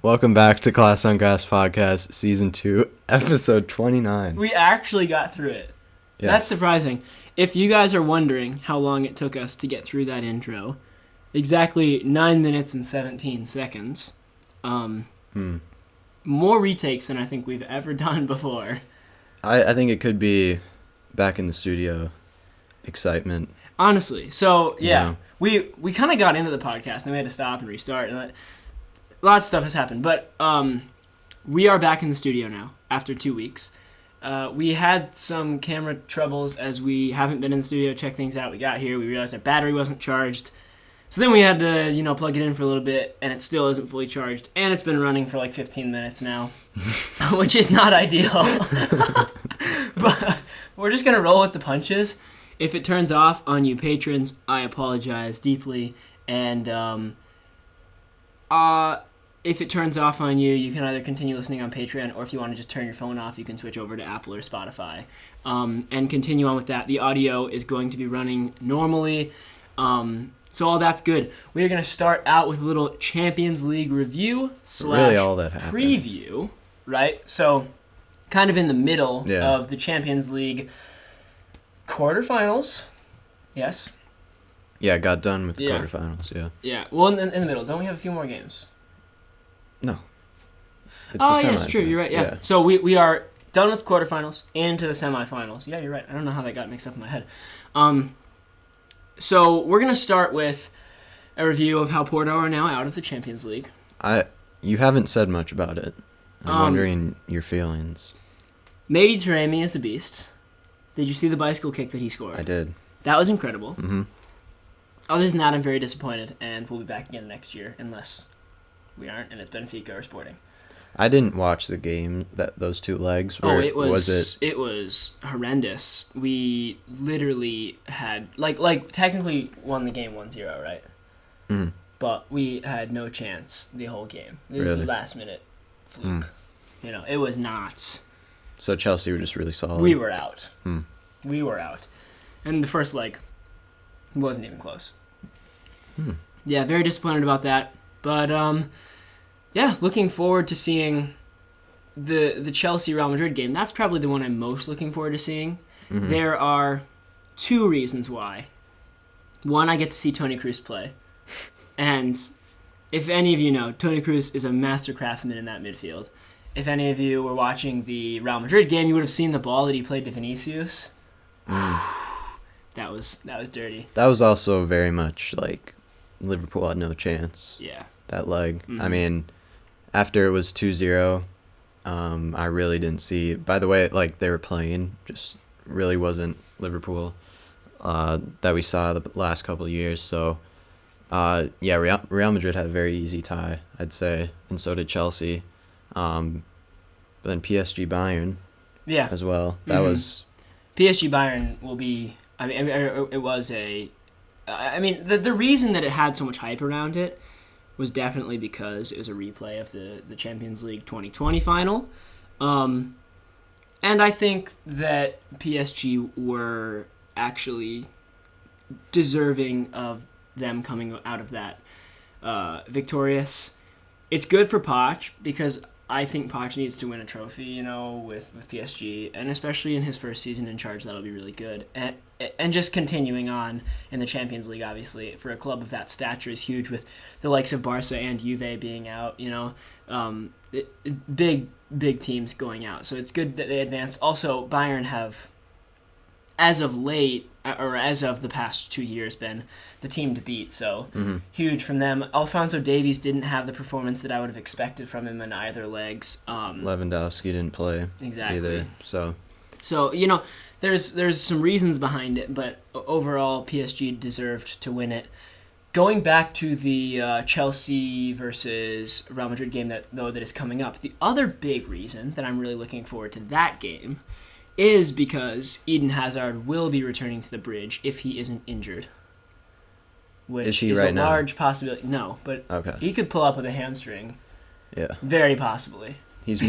Welcome back to Class on Grass Podcast, Season 2, Episode 29. We actually got through it. Yes. That's surprising. If you guys are wondering how long it took us to get through that intro, exactly 9 minutes and 17 seconds. More retakes than I think we've ever done before. I think it could be back in the studio excitement. Honestly. So, yeah. Yeah. We kind of got into the podcast and we had to stop and restart. And lots of stuff has happened. But we are back in the studio now after 2 weeks. We had some camera troubles as we haven't been in the studio to check things out. We got here. We realized our battery wasn't charged. So then we had to, plug it in for a little bit, and it still isn't fully charged. And it's been running for like 15 minutes now, which is not ideal. But we're just going to roll with the punches. If it turns off on you patrons, I apologize deeply. And if it turns off on you, you can either continue listening on Patreon, or if you want to just turn your phone off, you can switch over to Apple or Spotify and continue on with that. The audio is going to be running normally. So all that's good. We're going to start out with a little Champions League review / Really all that happened. preview, right? So kind of in the middle of the Champions League quarterfinals. Yes? Yeah, got done with the quarterfinals, yeah. Yeah, well, in the middle. Don't we have a few more games? No. It's Oh, the yes, semis true. now. You're right, yeah. So we are done with quarterfinals, into the semifinals. Yeah, you're right. I don't know how that got mixed up in my head. So we're going to start with a review of how Porto are now out of the Champions League. You haven't said much about it. I'm wondering your feelings. Mehdi Taremi is a beast. Did you see the bicycle kick that he scored? I did. That was incredible. Mm-hmm. Other than that, I'm very disappointed, and we'll be back again next year, unless we aren't, and it's Benfica or Sporting. I didn't watch the game, those two legs. It was horrendous. We literally had technically won the game 1-0, right? Mm. But we had no chance the whole game. It was Really? a last minute fluke. It was not. So Chelsea were just really solid. We were out. Mm. We were out. And the first leg wasn't even close. Yeah, very disappointed about that. But looking forward to seeing the Chelsea-Real Madrid game. That's probably the one I'm most looking forward to seeing. Mm-hmm. There are two reasons why. One, I get to see Toni Kroos play. And if any of you know, Toni Kroos is a master craftsman in that midfield. If any of you were watching the Real Madrid game, you would have seen the ball that he played to Vinicius. That was dirty. That was also very much like Liverpool had no chance. Yeah. That leg. Mm-hmm. I mean, after it was 2-0, I really didn't see. By the way, they were playing, just really wasn't Liverpool that we saw the last couple of years. So, Real Madrid had a very easy tie, I'd say, and so did Chelsea. But then PSG Bayern, as well. That was PSG Bayern will be. It was a. The reason that it had so much hype around it was definitely because it was a replay of the Champions League 2020 final. And I think that PSG were actually deserving of them coming out of that victorious. It's good for Poch because I think Poch needs to win a trophy, with PSG, and especially in his first season in charge, that'll be really good. And just continuing on in the Champions League, obviously, for a club of that stature is huge, with the likes of Barca and Juve being out, big teams going out. So it's good that they advance. Also, Bayern have, as of late, or as of the past 2 years, been the team to beat. So huge from them. Alphonso Davies didn't have the performance that I would have expected from him in either legs. Lewandowski didn't play either. So there's some reasons behind it, but overall PSG deserved to win it. Going back to the Chelsea versus Real Madrid game that is coming up, the other big reason that I'm really looking forward to that game is because Eden Hazard will be returning to the bridge if he isn't injured. Which is he is right a now? large possibility. No, but he could pull up with a hamstring. Yeah. Very possibly. He's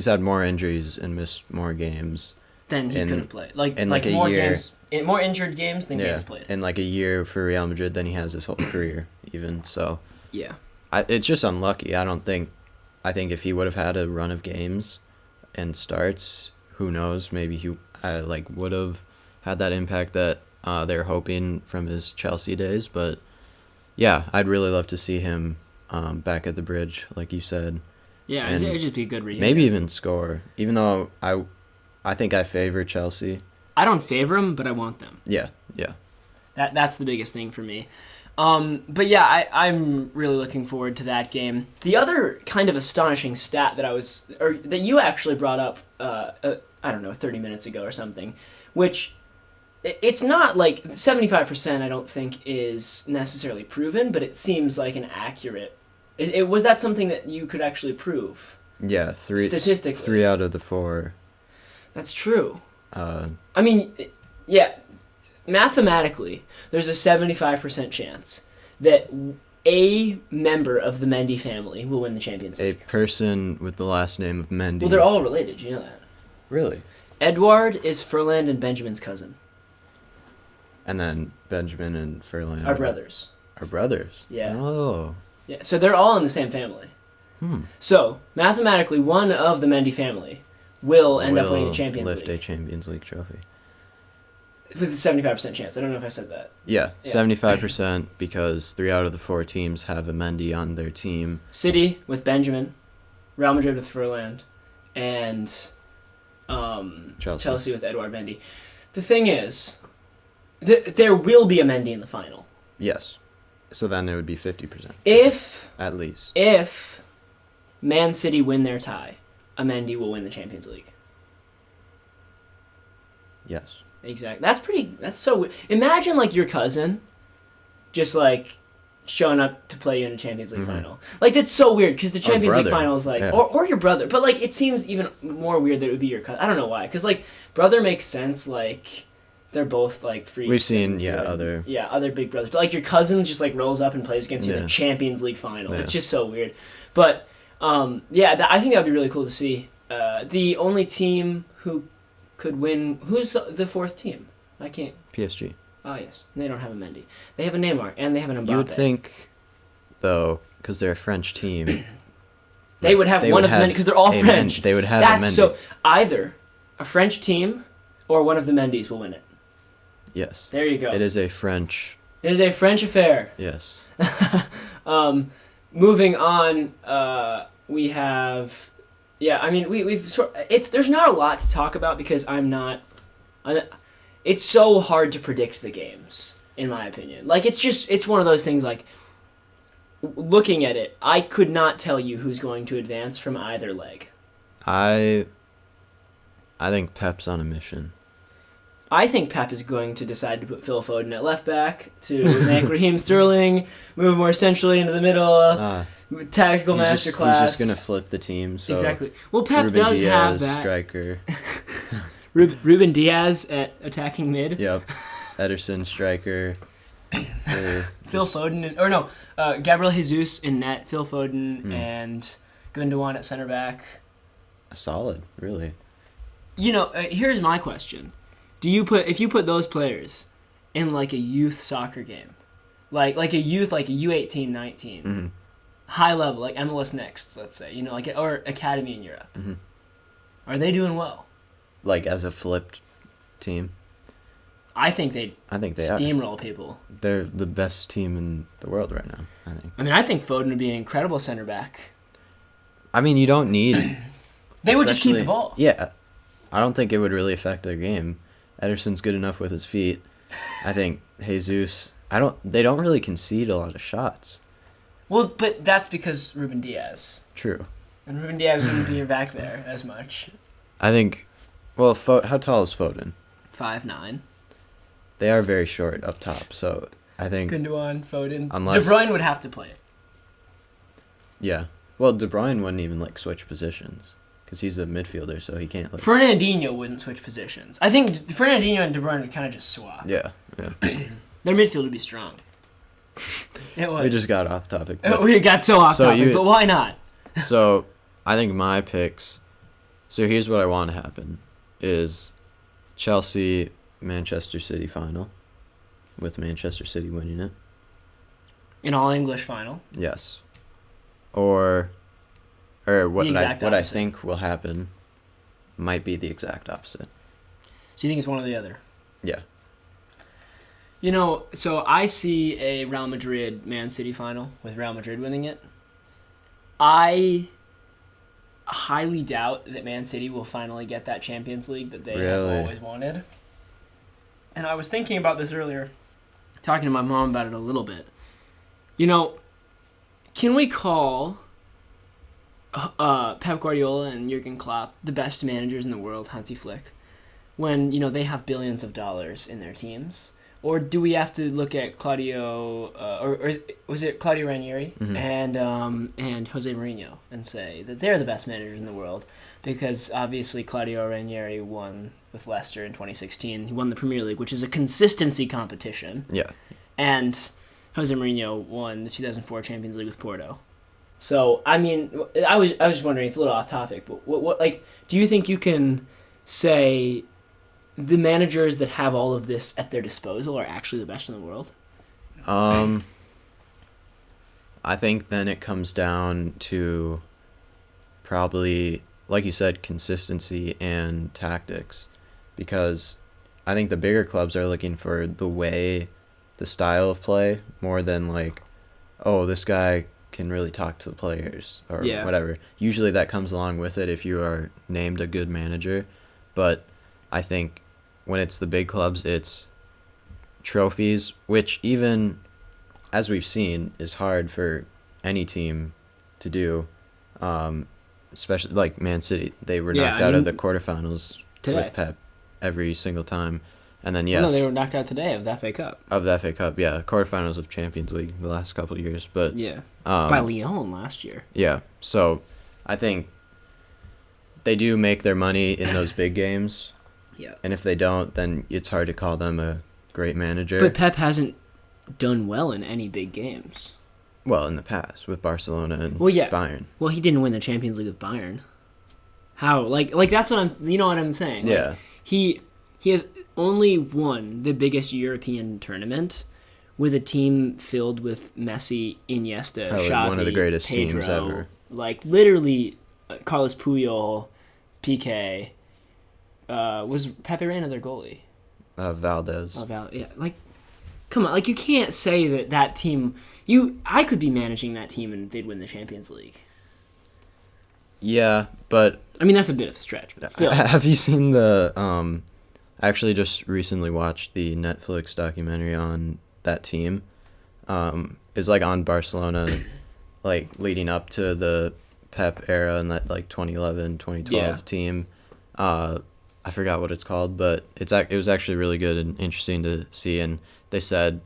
had more injuries and missed more games than he could have played. More games, more injured games than games played. In a year for Real Madrid than he has his whole career, even. So yeah, it's just unlucky. I don't think I think if he would have had a run of games and starts, who knows? Maybe he would have had that impact that they're hoping from his Chelsea days. But yeah, I'd really love to see him back at the Bridge, like you said. Yeah, And it'd just be a good reunion. maybe even score. Even though I think I favor Chelsea. I don't favor them, but I want them. Yeah. That's the biggest thing for me. But yeah, I'm really looking forward to that game. The other kind of astonishing stat that you actually brought up, I don't know, 30 minutes ago or something, which it's not like 75%. I don't think is necessarily proven, but it seems like an accurate. Was that something that you could actually prove? Yeah, statistically. 3 out of the 4. That's true. Uh, I mean, yeah, mathematically, there's a 75% chance that a member of the Mendy family will win the Champions a League. person with the last name of Mendy. Well, they're all related. You know that. Really? Edouard is Furland and Benjamin's cousin. And then Benjamin and Furlan Are brothers. Are brothers. Yeah. Oh. Yeah, so they're all in the same family. So, mathematically, one of the Mendy family will end up winning the Champions lift League. a Champions League trophy. With a 75% chance. I don't know if I said that. Yeah, Yeah. 75% because 3 out of the 4 teams have a Mendy on their team. City with Benjamin, Real Madrid with Furland, and Chelsea with Edouard Mendy. The thing is, there will be a Mendy in the final. Yes. So then it would be 50%. At least. If Man City win their tie, a Mendy will win the Champions League. Yes. Exactly. That's so weird. Imagine, like, your cousin just, like, showing up to play you in a Champions League final. Like, that's so weird, because the Champions League final is, like... Yeah. Or your brother. But, like, it seems even more weird that it would be your cousin. I don't know why. Because, like, brother makes sense, like... They're both, like, freaks. We've seen, other big brothers. But, like, your cousin just, like, rolls up and plays against you in Yeah. the Champions League final. Yeah. It's just so weird. But, I think that would be really cool to see. The only team who could win... Who's the fourth team? I can't... PSG. Oh, yes. They don't have a Mendy. They have a Neymar, and they have an Mbappe. You would think, though, because they're a French team... they would have one of the Mendy, because they're all French. They would have That's a Mendy. So, either a French team or one of the Mendys will win it. Yes. There you go. It is a French... It is a French affair. Yes. Moving on, we have... Yeah, I mean, there's not a lot to talk about because it's so hard to predict the games, in my opinion. Like, it's one of those things, like, looking at it, I could not tell you who's going to advance from either leg. I think Pep's on a mission. I think Pep is going to decide to put Phil Foden at left back, to make Raheem Sterling move more centrally into the middle, tactical masterclass. He's just going to flip the team. So exactly. Well, Pep Ruben does Diaz, have that. Striker. Ruben Diaz at attacking mid. Yep. Ederson, striker. Phil Foden, Gabriel Jesus in net, Phil Foden, and Gundogan at center back. Solid, really. Here's my question. If you put those players in, like, a youth soccer game, like a youth, like a U18, 19, high level, like MLS Next, let's say, or academy in Europe, are they doing well? Like, as a flipped team? I think they steamroll are. people. They're the best team in the world right now, I think. I mean, I think Foden would be an incredible center back. I mean, you don't need... They would just keep the ball. Yeah. I don't think it would really affect their game. Ederson's good enough with his feet. I think Jesus... They don't really concede a lot of shots. Well, but that's because Ruben Diaz. True. And Ruben Diaz wouldn't be back there as much. I think... Well, how tall is Foden? 5'9". They are very short up top, so I think... Gundogan, Foden. Unless... De Bruyne would have to play it. Yeah. Well, De Bruyne wouldn't even, like, switch positions. Because he's a midfielder, so he can't... Like... Fernandinho wouldn't switch positions. I think Fernandinho and De Bruyne would kind of just swap. Yeah. Their midfield would be strong. It would. We just got off topic. We got so off topic, but why not? So, I think my picks... So, here's what I want to happen. Is Chelsea-Manchester City final. With Manchester City winning it. An all-English final. Yes. Or or what The exact what I opposite. think will happen might be the exact opposite. So you think it's one or the other? Yeah. So I see a Real Madrid Man City final with Real Madrid winning it. I highly doubt that Man City will finally get that Champions League that they have Really? always wanted. And I was thinking about this earlier, talking to my mom about it a little bit. Can we call Pep Guardiola and Jurgen Klopp the best managers in the world, Hansi Flick, when they have billions of dollars in their teams? Or do we have to look at Claudio, was it Claudio Ranieri and Jose Mourinho and say that they're the best managers in the world? Because obviously Claudio Ranieri won with Leicester in 2016. He won the Premier League, which is a consistency competition. Yeah. And Jose Mourinho won the 2004 Champions League with Porto. So I was just wondering. It's a little off topic, but what do you think you can say? The managers that have all of this at their disposal are actually the best in the world? I think then it comes down to probably, like you said, consistency and tactics, because I think the bigger clubs are looking for the style of play more than like, oh, this guy can really talk to the players or whatever. Usually that comes along with it if you are named a good manager, but I think when it's the big clubs, it's trophies, which even, as we've seen, is hard for any team to do, especially like Man City. They were knocked out of the quarterfinals today with Pep every single time. And then, no, they were knocked out today of the FA Cup. Of the FA Cup, yeah. Quarterfinals of Champions League the last couple of years. But by Lyon last year. Yeah, so I think they do make their money in those big games. Yeah. And if they don't, then it's hard to call them a great manager. But Pep hasn't done well in any big games. Well, in the past, with Barcelona and Bayern. Well, he didn't win the Champions League with Bayern. How? Like that's what I'm... You know what I'm saying? Yeah. Like, he has only won the biggest European tournament with a team filled with Messi, Iniesta, Probably Xavi, one of the greatest Pedro, teams ever. Like, literally, Carlos Puyol, Piqué... was Pepe Reina their goalie? Valdez. Yeah. Like, come on. Like, you can't say that team... I could be managing that team and they'd win the Champions League. Yeah, but... I mean, that's a bit of a stretch, but still. Have you seen the... I actually just recently watched the Netflix documentary on that team. It's like on Barcelona, like leading up to the Pep era and that like 2011, 2012 team. I forgot what it's called, but it was actually really good and interesting to see. And they said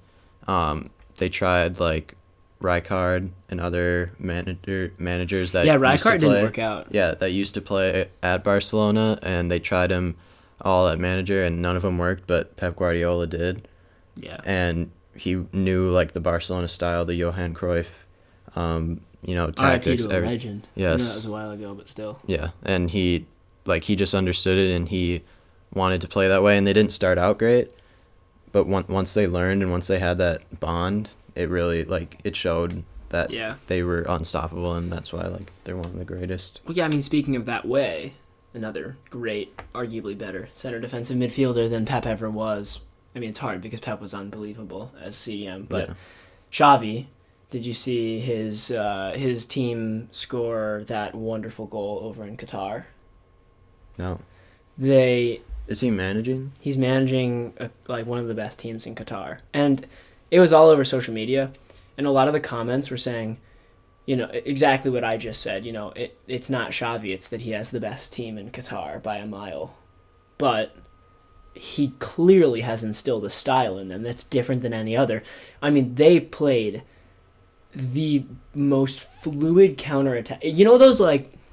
they tried like Rijkaard and other managers that Rijkaard didn't work out. Yeah, that used to play at Barcelona, and they tried him all at manager, and none of them worked, but Pep Guardiola did. Yeah. And he knew like the Barcelona style, the Johan Cruyff, tactics. RIP to a legend. Yes. I know that was a while ago, but still. Yeah, and he just understood it, and he wanted to play that way, and they didn't start out great, but once they learned and once they had that bond, it really it showed that they were unstoppable, and that's why they're one of the greatest. Well, yeah, I mean, speaking of that way, another great, arguably better center defensive midfielder than Pep ever was. I mean, it's hard because Pep was unbelievable as CDM, but Xavi, did you see his team score that wonderful goal over in Qatar? No. Is he managing? He's managing one of the best teams in Qatar, and it was all over social media, and a lot of the comments were saying, exactly what I just said. It's not Xavi; it's that he has the best team in Qatar by a mile, but he clearly has instilled a style in them that's different than any other. I mean, they played the most fluid counterattack. Those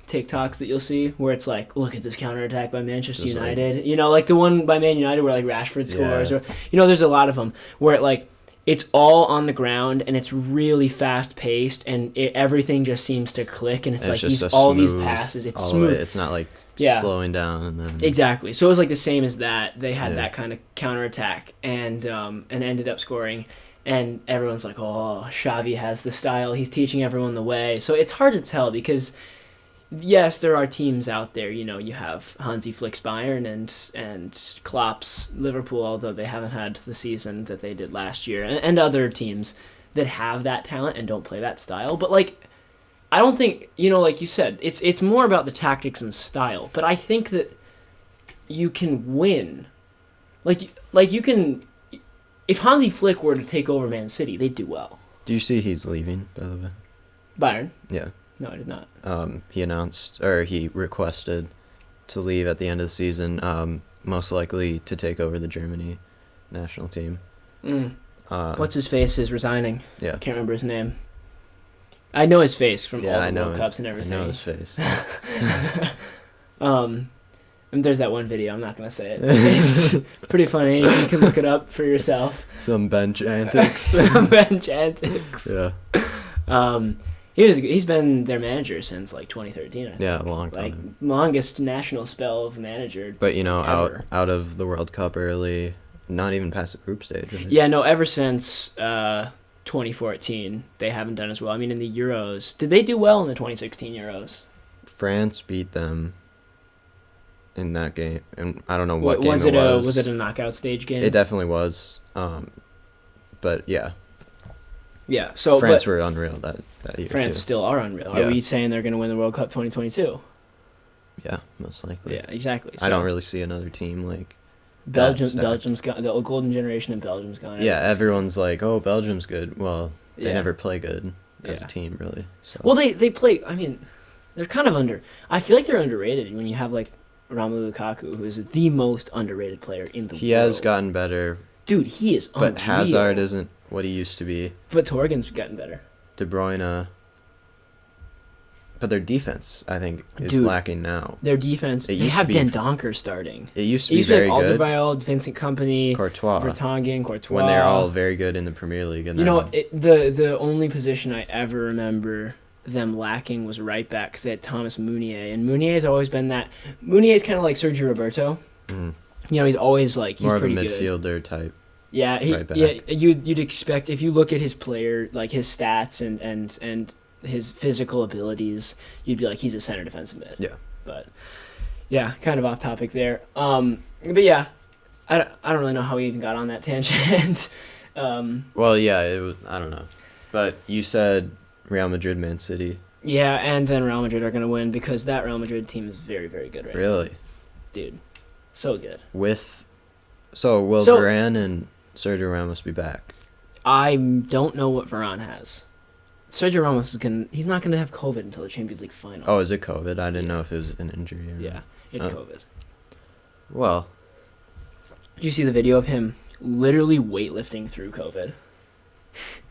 TikToks that you'll see where it's like, look at this counterattack by Manchester United. Like the one by Man United where Rashford scores, or there's a lot of them where it's all on the ground and it's really fast paced and everything just seems to click, and it's these passes. It's smooth. It's not slowing down and then exactly. So it was the same as that. They had that kind of counterattack and ended up scoring. And everyone's like, oh, Xavi has the style. He's teaching everyone the way. So it's hard to tell because yes, there are teams out there. You know, you have Hansi Flick's Bayern and Klopp's Liverpool, although they haven't had the season that they did last year, and other teams that have that talent and don't play that style. But like, I don't think, you know, like you said, it's more about the tactics and style. But I think that you can win, like you can. If Hansi Flick were to take over Man City, they'd do well. Do you see he's leaving, by the way? Bayern? Yeah. No, I did not. He requested to leave at the end of the season, most likely to take over the Germany national team. What's his face is resigning. Yeah. I can't remember his name. I know his face from all the World Cups and everything. I know his face. And there's that one video. I'm not gonna say it. It's pretty funny. You can look it up for yourself. Some bench antics. Some bench antics. Yeah. He's been their manager since like 2013. I think. Yeah, a long time. Like longest national spell of manager. But you know, ever. out of the World Cup early, not even past the group stage. Right? Yeah, no. Ever since 2014, they haven't done as well. I mean, in the Euros, did they do well in the 2016 Euros? France beat them in that game, and I don't know what game was it was. Was it a knockout stage game? It definitely was. But yeah. Yeah. So France were unreal that year. France too. still are unreal. Yeah. Are we saying they're going to win the World Cup 2022? Yeah, most likely. Yeah, exactly. So I don't really see another team like Belgium's gone. The golden generation of Belgium's gone. Yeah, everyone's like, "Oh, Belgium's good." Well, they Yeah. never play good as Yeah. a team, really. So. Well, they play. I mean, they're kind of I feel like they're underrated when you have like Romelu Lukaku, who is the most underrated player in the world. He has gotten better, Dude, he is but unreal. Hazard isn't what he used to be. But Torgen's gotten better. De Bruyne. But their defense, I think, is Dude, lacking now. Their defense. It They used have to be- Den Donker starting. It used to It be used to very be good. Alderweireld, Vincent Kompany, Courtois. Vertonghen, Courtois. When they're all very good in the Premier League. And You know, then- the only position I ever remember them lacking was right back because they had Thomas Meunier, and Meunier has always been that. Meunier is kind of like Sergio Roberto. Mhm. You know, he's always like he's more of a pretty good. midfielder type. Yeah, right back. you'd expect if you look at his player, like his stats and his physical abilities, you'd be like he's a center defensive mid. Yeah. But yeah, kind of off topic there. But yeah, I don't really know how we even got on that tangent. Well, yeah, it was. I don't know, but you said Real Madrid, Man City. Yeah, and then Real Madrid are gonna win because that Real Madrid team is very, very good right now. Really? Dude, so good. Will So- Varane and Sergio Ramos be back? I don't know what Varane has. Sergio Ramos he's not gonna have COVID until the Champions League final. Oh, is it COVID? I didn't know if it was an injury. Or Yeah, it's Oh. COVID. Well, Did you see the video of him literally weightlifting through COVID?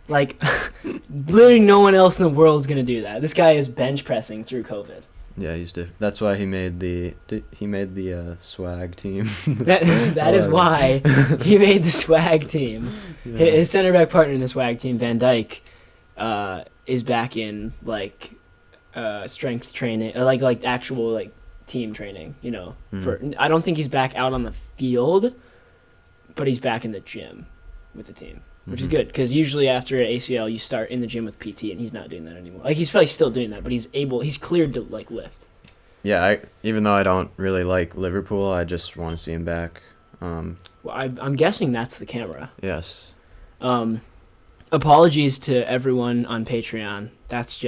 Like, literally no one else in the world is gonna do that. This guy is bench pressing through COVID. yeah, he's different. That's why he made the swag team. That is why he made the swag team. Yeah. His center back partner in the swag team, Van Dijk, is back in like strength training, like actual like team training. You know, I don't think he's back out on the field, but he's back in the gym with the team, which is good because usually after ACL you start in the gym with PT, and he's not doing that anymore. Like he's probably still doing that, but he's cleared to like lift. Yeah, even though I don't really like Liverpool, I just want to see him back. Well, I'm guessing that's the camera. Yes. Apologies to everyone on Patreon. That's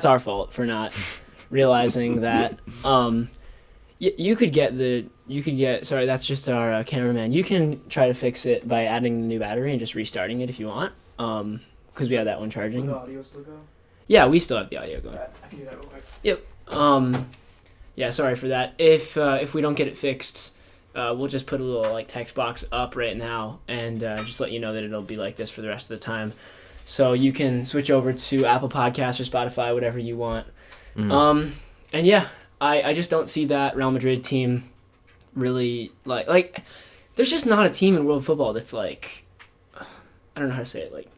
our fault for not realizing that. Sorry, that's just our cameraman. You can try to fix it by adding the new battery and just restarting it if you want. Because we have that one charging. Will the audio still go? Yeah, we still have the audio going. I can do that real quick. Yep. Yeah, sorry for that. If we don't get it fixed, we'll just put a little like text box up right now and just let you know that it'll be like this for the rest of the time. So you can switch over to Apple Podcasts or Spotify, whatever you want. And yeah, I just don't see that Real Madrid team really like there's just not a team in world football that's like, I don't know how to say it, like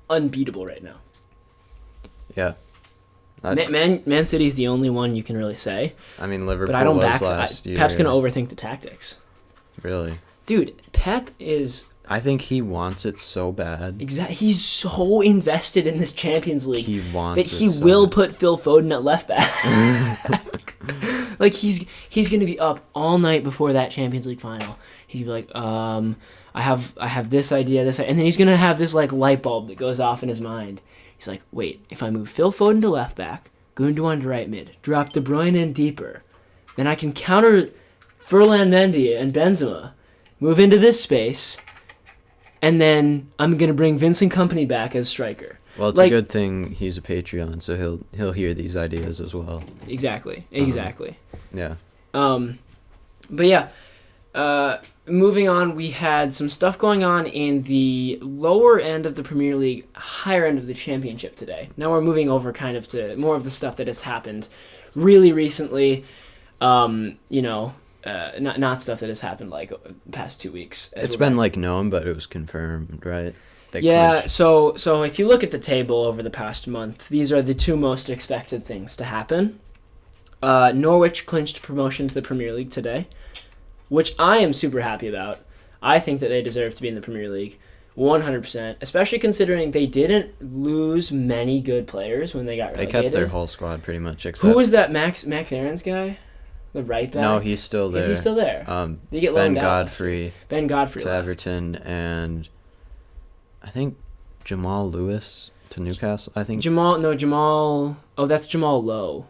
unbeatable right now. Yeah. Man City's the only one you can really say. I mean, Liverpool But I don't was back. last year. Pep's gonna overthink the tactics. Really? Dude, Pep is I think he wants it so bad. He's so invested in this Champions League He wants that it he so will bad. put Phil Foden at left back. Like he's gonna be up all night before that Champions League final. He'd be like, I have this idea, and then he's gonna have this like light bulb that goes off in his mind. He's like, wait, if I move Phil Foden to left back, Gundogan to right mid, drop De Bruyne in deeper, then I can counter Ferland Mendy and Benzema, move into this space, and then I'm gonna bring Vincent Kompany back as striker. Well, it's Like- a good thing he's a Patreon, so he'll hear these ideas as well. Exactly. Yeah. But yeah, moving on, we had some stuff going on in the lower end of the Premier League, higher end of the Championship today. Now we're moving over kind of to more of the stuff that has happened really recently. Not stuff that has happened like the past 2 weeks. It's been like known, but it was confirmed, right? They Yeah, clinched. so if you look at the table over the past month, these are the two most expected things to happen. Norwich clinched promotion to the Premier League today, which I am super happy about. I think that they deserve to be in the Premier League 100%, especially considering they didn't lose many good players when they got They relegated. kept their whole squad pretty much, except Who was that Max Aarons guy? The right back? no, he's still there. Is he still there? Did he get Ben loaned out? Godfrey Ben Godfrey to left. Everton, and I think Jamal Lewis to Newcastle. I think Jamal. Oh, that's Jamal Lowe.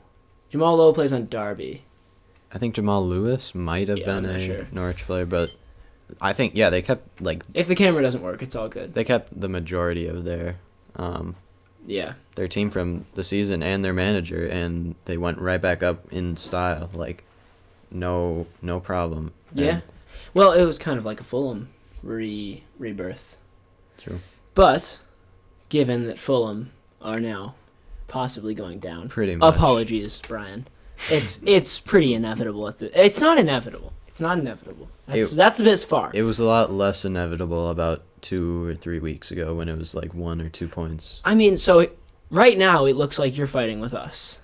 Jamal Lowe plays on Derby. I think Jamal Lewis might have Yeah, been I'm not a sure. Norwich player, but I think they kept If the camera doesn't work, it's all good. they kept the majority of Yeah. their team from the season and their manager, and they went right back up in style, like no problem. Yeah. And- Well, it was kind of like a Fulham rebirth. True. But, given that Fulham are now possibly going down, Pretty much. apologies, Brian. It's pretty inevitable. It's not inevitable. It's not inevitable. That's a bit far. It was a lot less inevitable about 2 or 3 weeks ago when it was like 1 or 2 points. I mean, so right now it looks like you're fighting with us.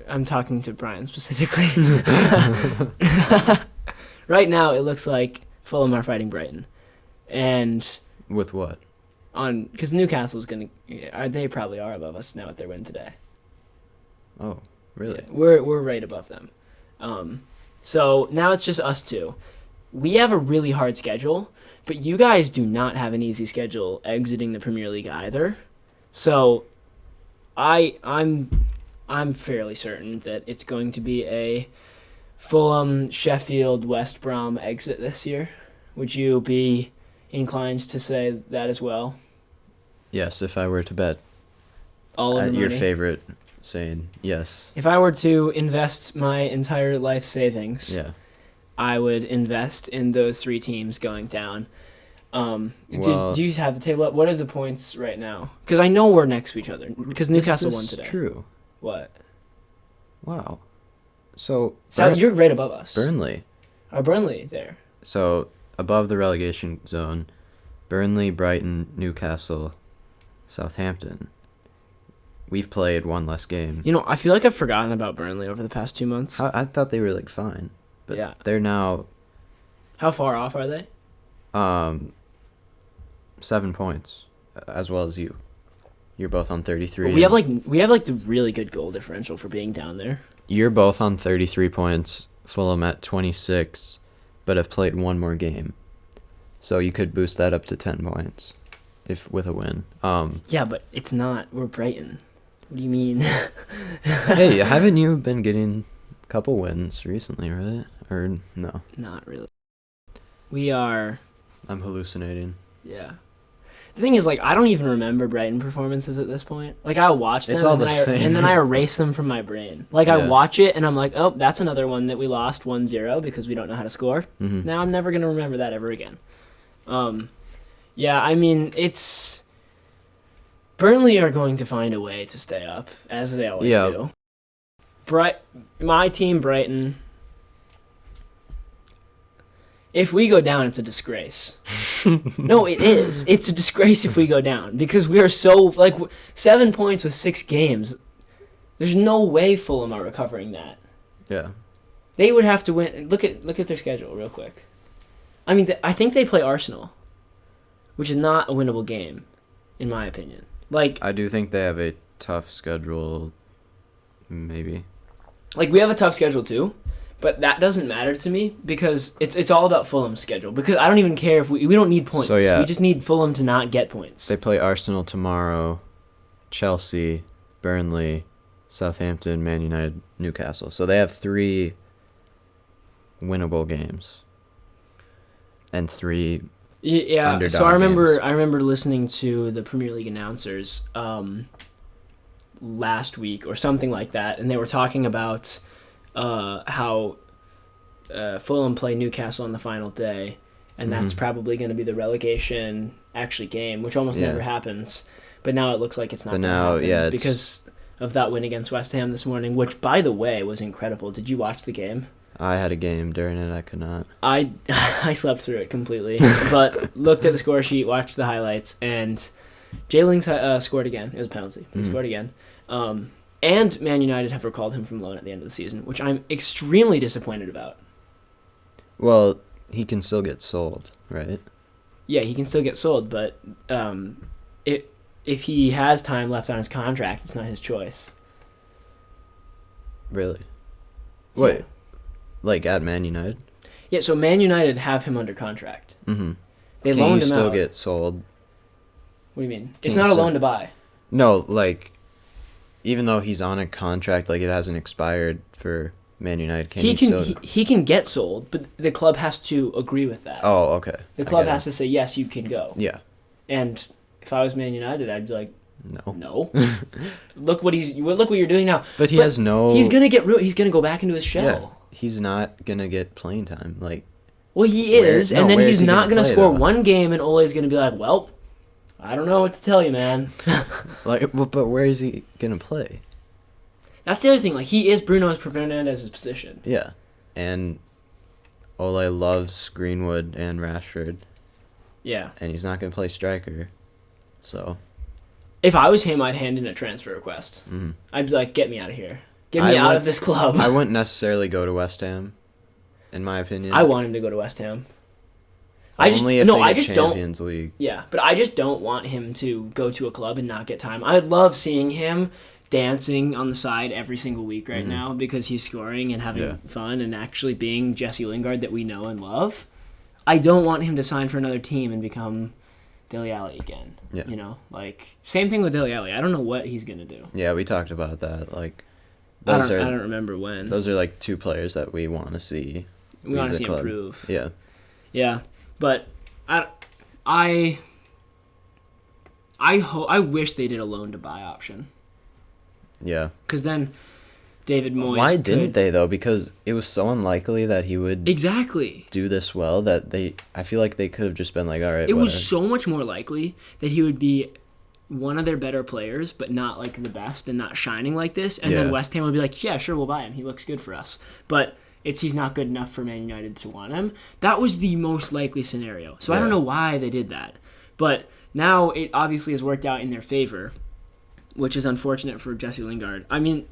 I'm talking to Brian specifically. Right now it looks like Fulham are fighting Brighton, and With what? because Newcastle's they probably are above us now with their win today. Oh, really? Yeah, we're right above them. So now it's just us two. We have a really hard schedule, but you guys do not have an easy schedule exiting the Premier League either. So I'm fairly certain that it's going to be a Fulham, Sheffield, West Brom exit this year. Would you be inclined to say that as well? Yes, if I were to bet All of the your money? favorite saying, yes. If I were to invest my entire life savings, Yeah. I would invest in those three teams going down. Well- do you have the table up? What are the points right now? Because I know we're next to each other. Because Newcastle Is won this today. True. What? Wow. So, So you're right above us. Burnley. Are Burnley there? So above the relegation zone, Burnley, Brighton, Newcastle, Southampton. We've played one less game. You know, I feel like I've forgotten about Burnley over the past 2 months. I thought they were like fine, but Yeah. they're now How far off are they? 7 points, as well as you. You're both on 33. We have and the really good goal differential for being down there. You're both on 33 points. Fulham at 26, but have played one more game, so you could boost that up to 10 points, if with a win. Yeah, but it's not. We're Brighton. What do you mean? Hey, haven't you been getting a couple wins recently, right? Or no? Not really. We are. I'm hallucinating. Yeah. The thing is, like, I don't even remember Brighton performances at this point. Like, I'll watch them It's all and, the then same. and then I erase them from my brain. Like, I Yeah. watch it and I'm like, oh, that's another one that we lost 1-0 because we don't know how to score. Mhm. Now I'm never going to remember that ever again. Yeah, I mean, it's... Burnley are going to find a way to stay up, as they always Yeah. do. My team, Brighton... If we go down, it's a disgrace. No, it is. It's a disgrace if we go down because we are so 7 points with 6 games. There's no way Fulham are recovering that. Yeah. They would have to win. Look at their schedule real quick. I mean, I think they play Arsenal. which is not a winnable game, in my opinion. Like I do think they have a tough schedule, maybe. we have a tough schedule too, but that doesn't matter to me because it's all about Fulham's schedule. Because I don't even care if we don't need points. So, yeah. We just need Fulham to not get points. They play Arsenal tomorrow, Chelsea, Burnley, Southampton, Man United, Newcastle. So they have 3 winnable games. And 3 Yeah, underdog so I games. remember listening to the Premier League announcers last week or something like that, and they were talking about how Fulham play Newcastle on the final day, and that's probably going to be the relegation actually game, which almost Yeah. never happens. But now it looks like it's not But going to now, happen yeah, it's- because of that win against West Ham this morning, which, by the way, was incredible. Did you watch the game? I had a game during it. I could not. I slept through it completely, but looked at the score sheet, watched the highlights, and Jay Lings scored again. It was a penalty. He scored again. And Man United have recalled him from loan at the end of the season, which I'm extremely disappointed about. Well, he can still get sold, right? Yeah, he can still get sold, but if he has time left on his contract, it's not his choice. Really? Yeah. Wait. Like at Man United? Yeah, so Man United have him under contract. Mm-hmm. They Can loaned you him still out. get sold? What do you mean? Can It's you not a still- loan to buy. No, like, even though he's on a contract, like it hasn't expired for Man United, He still... he can get sold, but the club has to agree with that. Oh, okay. The I club get has to say, yes, you can go. it. Yeah. And if I was Man United, I'd be like, No. no. Look what you're doing now. But he But has no... He's gonna get he's gonna go back into his shell. Yeah. He's not gonna get playing time. Like, Well, he Where- is, no, and then where he's is he not gonna gonna play, score though? one game, and Ole's gonna be like, well, I don't know what to tell you, man. but where is he gonna play? That's the other thing. Like, he is Bruno Fernandez's position. Yeah. And Ole loves Greenwood and Rashford, Yeah. and he's not gonna play striker. So, If I was him, I'd hand in a transfer request. mhm. I'd be like, get me out of here. Get I me out would- of this club. I wouldn't necessarily go to West Ham, in my opinion. I want him to go to West Ham. Only if they I get just don't. Champions League. Yeah, but I just don't want him to go to a club and not get time. I love seeing him dancing on the side every single week right now because he's scoring and having Yeah. fun and actually being Jesse Lingard that we know and love. I don't want him to sign for another team and become Dele Alli again. Yeah. You know, like same thing with Dele Alli. I don't know what he's gonna do. Yeah, we talked about that. Like, I those don't are remember when. those are like 2 players that we want to see. We want to leave the see him club. improve. Yeah. Yeah, but I wish they did a loan to buy option Yeah. because then David Moyes. Why could- didn't they though? Because it was so unlikely that he would Exactly. do this well that I feel like they could have just been like, all right, It was whatever. so much more likely that he would be one of their better players, but not like the best and not shining like this. And then Yeah. West Ham would be like, yeah, sure, we'll buy him. He looks good for us. But he's not good enough for Man United to want him. That was the most likely scenario. So I don't Yeah. know why they did that. But now it obviously has worked out in their favor, which is unfortunate for Jesse Lingard. I mean,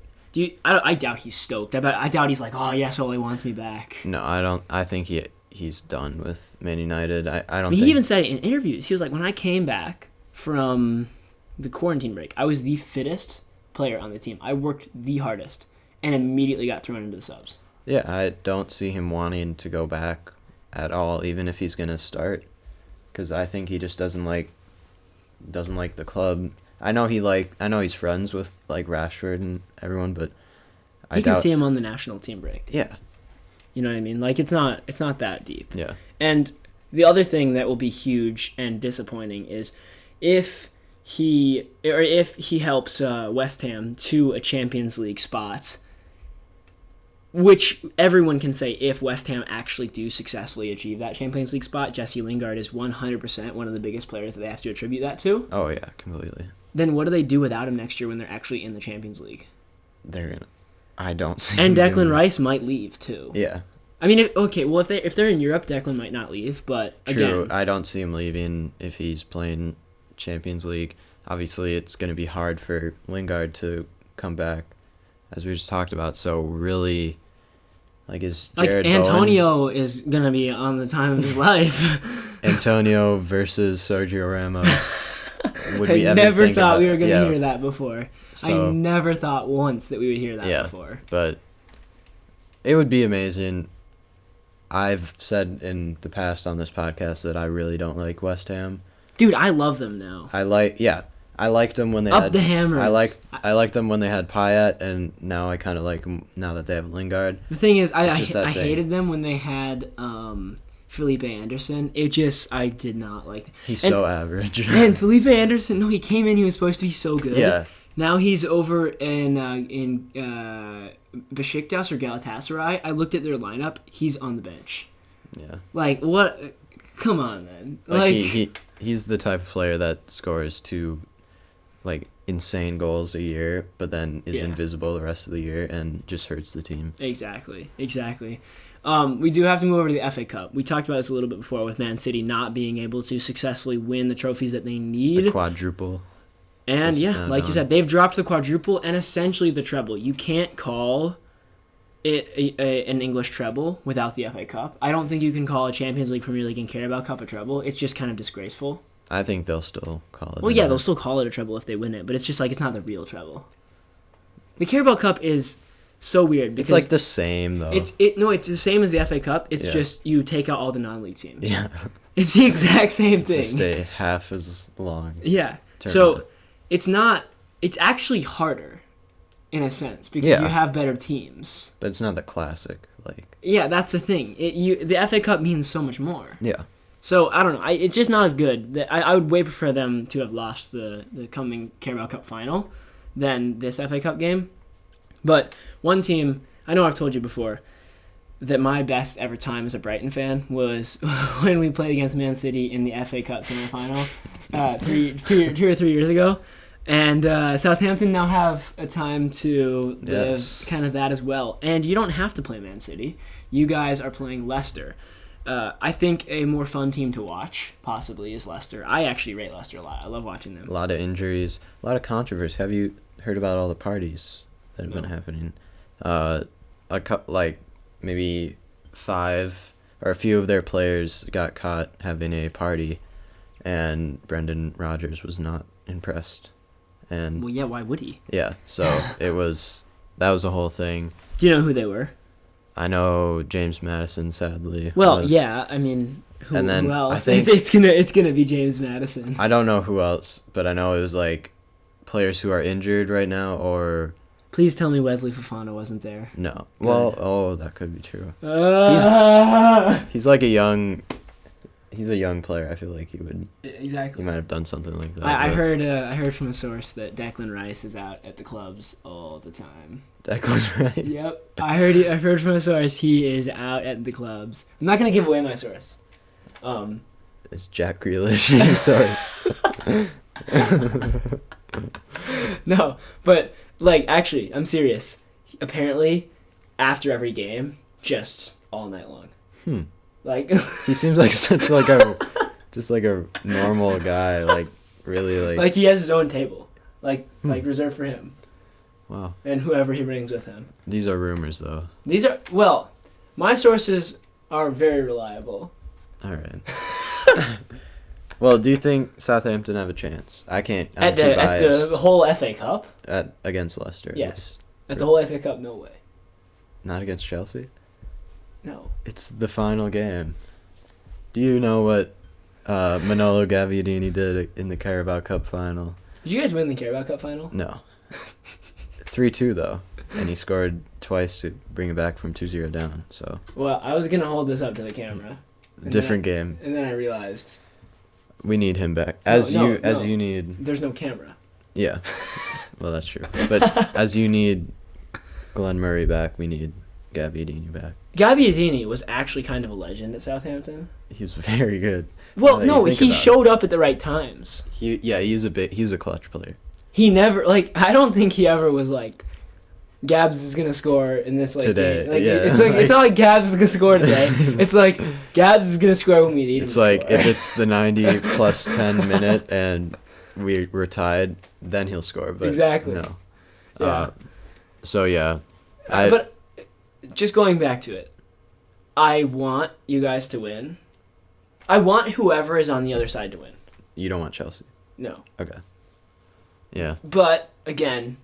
I doubt he's stoked. I doubt he's like, oh, yes, Ole wants me back. No, I don't. I think he's done with Man United. I don't. I mean, think... he even said it in interviews. He was like, when I came back from the quarantine break, I was the fittest player on the team. I worked the hardest and immediately got thrown into the subs. Yeah, I don't see him wanting to go back at all, even if he's gonna start, because I think he just doesn't like the club. I know he's friends with like Rashford and everyone, but You can see him on the national team break. Yeah, You know what I mean? Like it's not that deep. yeah, And the other thing that will be huge and disappointing is if he helps West Ham to a Champions League spot, which everyone can say if West Ham actually do successfully achieve that Champions League spot, Jesse Lingard is 100% one of the biggest players that they have to attribute that to. Oh yeah, completely. Then what do they do without him next year when they're actually in the Champions League? They're gonna. I don't see. And him Declan doing- Rice might leave too. Yeah, I mean, if they're in Europe, Declan might not leave, but true. again, I don't see him leaving if he's playing Champions League. Obviously, it's gonna be hard for Lingard to come back, as we just talked about. So really, like, is like Jared Bowen- Antonio is gonna be on the time of his life. Antonio versus Sergio Ramos. Would I we ever never think thought about, we were going to yeah, hear that before. So, I never thought once that we would hear that yeah, before. but it would be amazing. I've said in the past on this podcast that I really don't like West Ham. Dude, I love them now. I liked them when they Up had the Hammers. I liked them when they had Payet, and now I kind of like them now that they have Lingard. The thing is, I It's just that thing. hated them when they had Felipe Anderson. I did not like. He's And- so average. Man, Felipe Anderson. No, he came in. He was supposed to be so good. Yeah. Now he's over in Besiktas or Galatasaray. I looked at their lineup. He's on the bench. Yeah. Like what? Come on, man. Like he's the type of player that scores two like insane goals a year, but then is Yeah. invisible the rest of the year and just hurts the team. Exactly. We do have to move over to the FA Cup. We talked about this a little bit before with Man City not being able to successfully win the trophies that they need. The quadruple. And is yeah, now like you gone. said, they've dropped the quadruple and essentially the treble. You can't call it an English treble without the FA Cup. I don't think you can call a Champions League, Premier League, and Carabao Cup a treble. It's just kind of disgraceful. I think they'll still call it. Well, yeah, they'll still call it a treble if they win it, but it's just like it's not the real treble. The Carabao Cup is so weird because It's like the same though. it's the same as the FA Cup. It's Yeah. just you take out all the non-league teams. yeah. It's the exact same It's thing. just a half as long. Yeah. tournament. So it's actually harder in a sense because Yeah. you have better teams. But it's not the classic. Like Yeah, that's the thing. The FA Cup means so much more. yeah. So I don't know. It's just not as good. I would way prefer them to have lost the coming Carabao Cup final than this FA Cup game. But one team, I know I've told you before that my best ever time as a Brighton fan was when we played against Man City in the FA Cup semifinal 2 or 3 years ago. And Southampton now have a time to live Yes. kind of that as well. And you don't have to play Man City. You guys are playing Leicester. I think a more fun team to watch, possibly, is Leicester. I actually rate Leicester a lot. I love watching them. A lot of injuries, a lot of controversy. Have you heard about all the parties that have No. been happening? Like maybe 5 or a few of their players got caught having a party, and Brendan Rodgers was not impressed. And Well, yeah, why would he? yeah, so that was a whole thing. Do you know who they were? I know James Madison, sadly. Well, was. yeah, I mean, who, And then who else? I think- it's gonna be James Madison. I don't know who else, but I know it was like players who are injured right now or Please tell me Wesley Fofana wasn't there. no. Well, that could be true. Ah! He's like he's a young player. I feel like he Exactly. might have done something like that. I but heard from a source that Declan Rice is out at the clubs all the time. Declan Rice. Yep, I've heard from a source he is out at the clubs. I'm not gonna give away my source. It's Jack Grealish your source. No, but like actually, I'm serious. Apparently, after every game, just all night long. Like He seems like such like a just like a normal guy. Like really like. like he has his own table, like reserved for him Wow. and whoever he brings with him. These are rumors though. These are my sources are very reliable. All right. Well, do you think Southampton have a chance? I can't. I'm At too the biased. whole FA Cup, Against Leicester. at Yes. least. at the whole FA Cup, no way. Not against Chelsea. No. It's the final game. Do you know what Manolo Gavadini did in the Carabao Cup final? Did you guys win the Carabao Cup final? No. 3-2 though, and he scored twice to bring it back from 2-0 down. So Well, I was gonna hold this up to the camera. And different game. And then I realized We need him back. As No, you need. there's no camera. Yeah. Well, that's true. But as you need Glenn Murray back, we need Gabbiadini back. Gabbiadini was actually kind of a legend at Southampton. He was very good. Well, Now that no, you think he about it. showed up at the right times. He was a clutch player. He never I don't think he ever was like Gabs is gonna score in this Today, game. Like, yeah. it's not like Gabs is gonna score today. It's like Gabs is gonna score when we need him. It's to like score. if it's the 90 plus 10 minute and we're tied, then he'll score. But Exactly. No. Yeah. So yeah, but just going back to it, I want you guys to win. I want whoever is on the other side to win. You don't want Chelsea. No. Okay. Yeah. But, again,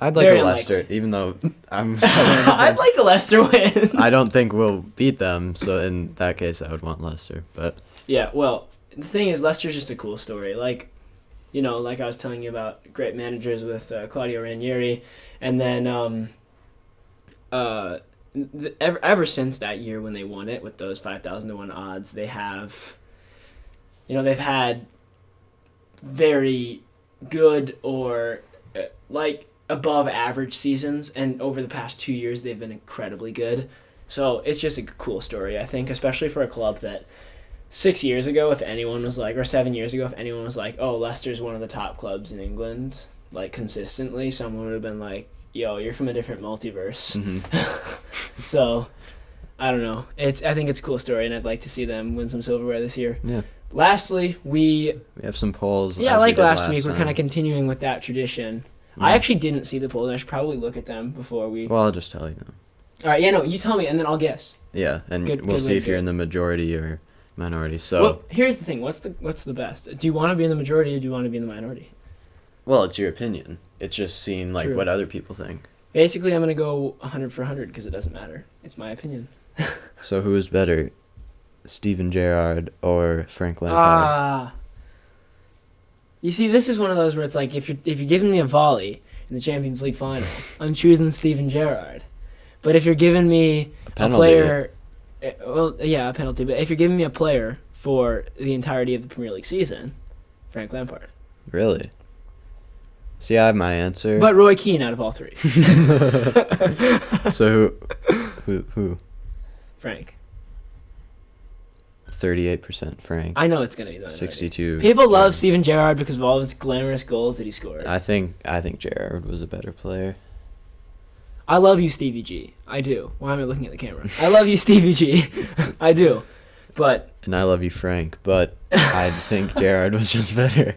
I'd like very a Leicester, unlikely. even though I'm. I'd like a Leicester win. I don't think we'll beat them, so in that case, I would want Leicester. But Yeah, well, the thing is, Leicester's just a cool story. Like, you know, like I was telling you about great managers with Claudio Ranieri, and then ever since that year when they won it with those 5,000 to 1 odds, they've had very good or like above average seasons, and over the past 2 years they've been incredibly good. So it's just a cool story, I think, especially for a club that 6 years ago, if anyone was like, or 7 years ago, if anyone was like, oh, Leicester's one of the top clubs in England, like consistently, someone would have been like, yo, you're from a different multiverse. mm-hmm. So, I don't know. I think it's a cool story, and I'd like to see them win some silverware this year. Yeah. Lastly, we have some polls. Yeah, as we like did last week, we're time. kind of continuing with that tradition. Yeah. I actually didn't see the polls. I should probably look at them before we... Well, I'll just tell you now. All right, yeah, no, you tell me, and then I'll guess. Yeah, and Good we'll way see to if do you're it. in the majority or minority. So, Well, here's the thing. What's the best? Do you want to be in the majority or do you want to be in the minority? well, it's your opinion. It's just seeing like True. what other people think. Basically, I'm going to go 100 for 100 because it doesn't matter. It's my opinion. So, who is better, Steven Gerrard or Frank Lampard? Ah. You see, this is one of those where it's like if you're giving me a volley in the Champions League final, I'm choosing Steven Gerrard. But if you're giving me a penalty. player, well, yeah, a penalty. But if you're giving me a player for the entirety of the Premier League season, Frank Lampard. Really? See, I have my answer. But Roy Keane out of all three. So who? Frank. 38% Frank. I know it's gonna be the minority. 62. People love Gerrard. Steven Gerrard because of all of his glamorous goals that he scored. I think Gerrard was a better player. I love you, Stevie G. I do. Why am I looking at the camera? I love you, Stevie G. I do. But And I love you, Frank, but I think Gerrard was just better.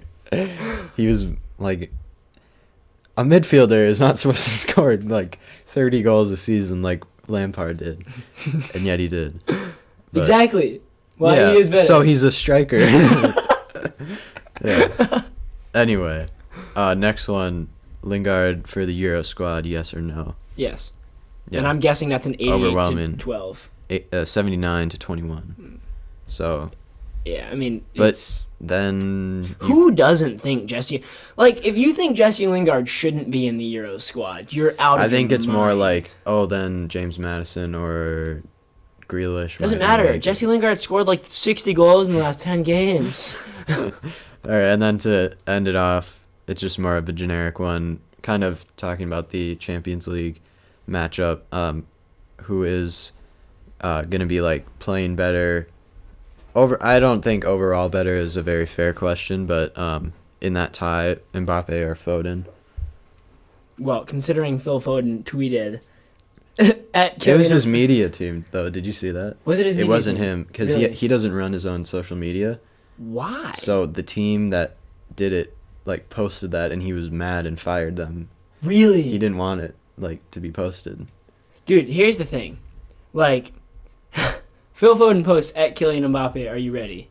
He was like a midfielder is not supposed to score like 30 goals a season like Lampard did, and yet he did. But, exactly. Well, yeah, he is better. so he's a striker. Yeah. Anyway, next one, Lingard for the Euro squad, yes or no? Yes. Yeah. And I'm guessing that's an 88 Overwhelming. to 12. 79 to 21. So, Yeah, I mean, but it's... then Who doesn't think Jesse... Like, if you think Jesse Lingard shouldn't be in the Euro squad, you're out of I think your it's more mind. like, oh, then James Madison or Grealish. Doesn't might matter. make it. Jesse Lingard scored like 60 goals in the last 10 games. All right, and then to end it off, it's just more of a generic one, kind of talking about the Champions League matchup. Who is going to be like playing better? I don't think overall better is a very fair question, but in that tie, Mbappe or Foden. Well, considering Phil Foden tweeted at It was Kylian- his media team, though. Did you see that? Was it his It media wasn't team? him, because Really? he doesn't run his own social media. Why? So the team that did it like posted that, and he was mad and fired them. Really? He didn't want it like to be posted. Dude, here's the thing. Like, Phil Foden posts at Kylian Mbappe, are you ready?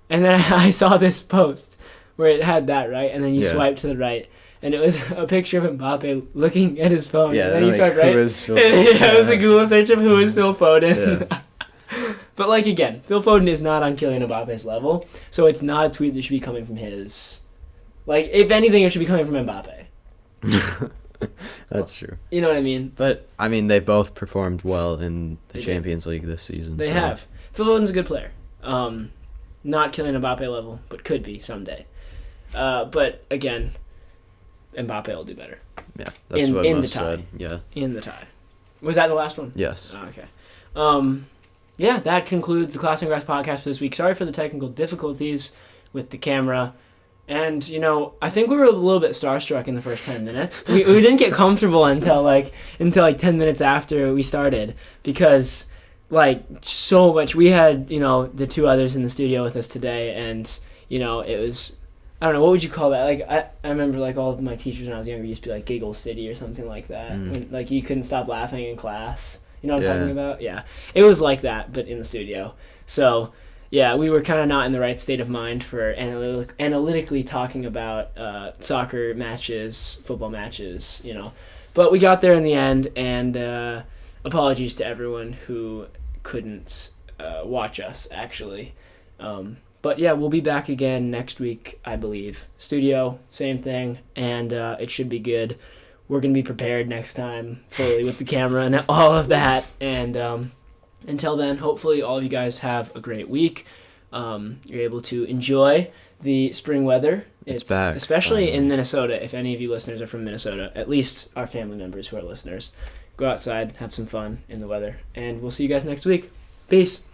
And then I saw this post where it had that, right? And then you Yeah. swipe to the right, and it was a picture of Mbappe looking at his phone. Yeah, and then you like, swipe who right. is Phil And Foden? yeah, it was a Google search of who is Phil Foden. Yeah. But, like, again, Phil Foden is not on Kylian Mbappe's level, so it's not a tweet that should be coming from his... Like, if anything, it should be coming from Mbappe. That's true. You know what I mean? But I mean, they both performed well in the They did. Champions League this season. They so. have. Phil Foden's a good player. Not Kylian Mbappe level, but could be someday. But again, Mbappe will do better Yeah, that's In- what in the most tie. said. Yeah. in the tie. Was that the last one? Yes. Oh, okay. Yeah, that concludes the Class and Grass podcast for this week. Sorry for the technical difficulties with the camera. And, you know, I think we were a little bit starstruck in the first 10 minutes. We didn't get comfortable until 10 minutes after we started because, like, so much. We had, you know, the two others in the studio with us today, and, you know, it was, I don't know, what would you call that? Like, I remember, like, all of my teachers when I was younger used to be, like, Giggle City or something like that. When, like, you couldn't stop laughing in class. You know what I'm Yeah. talking about? Yeah. It was like that, but in the studio. So, Yeah, we were kind of not in the right state of mind for analytically talking about soccer matches, football matches, But we got there in the end, and apologies to everyone who couldn't watch us, actually. But yeah, we'll be back again next week, I believe. Studio, same thing, and it should be good. We're going to be prepared next time fully with the camera and all of that, and until then, hopefully all of you guys have a great week. You're able to enjoy the spring weather. It's back. Especially in Minnesota, if any of you listeners are from Minnesota, at least our family members who are listeners. Go outside, have some fun in the weather, and we'll see you guys next week. Peace.